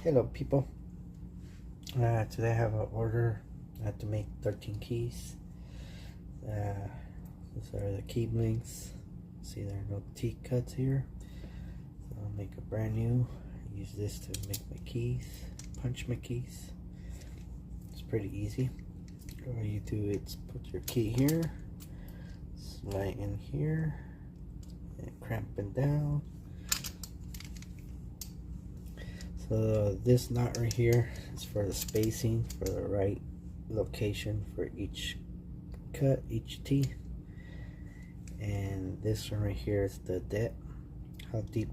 Hello people, today I have an order. I have to make 13 keys. These are the key blinks. See, there are no T cuts here, so I'll make a brand new. Use this to make my keys, punch my keys. It's pretty easy. All you do is put your key here, slide in here, and cramp it down. So this knot right here is for the spacing, for the right location for each cut, each T. And this one right here is the depth, how deep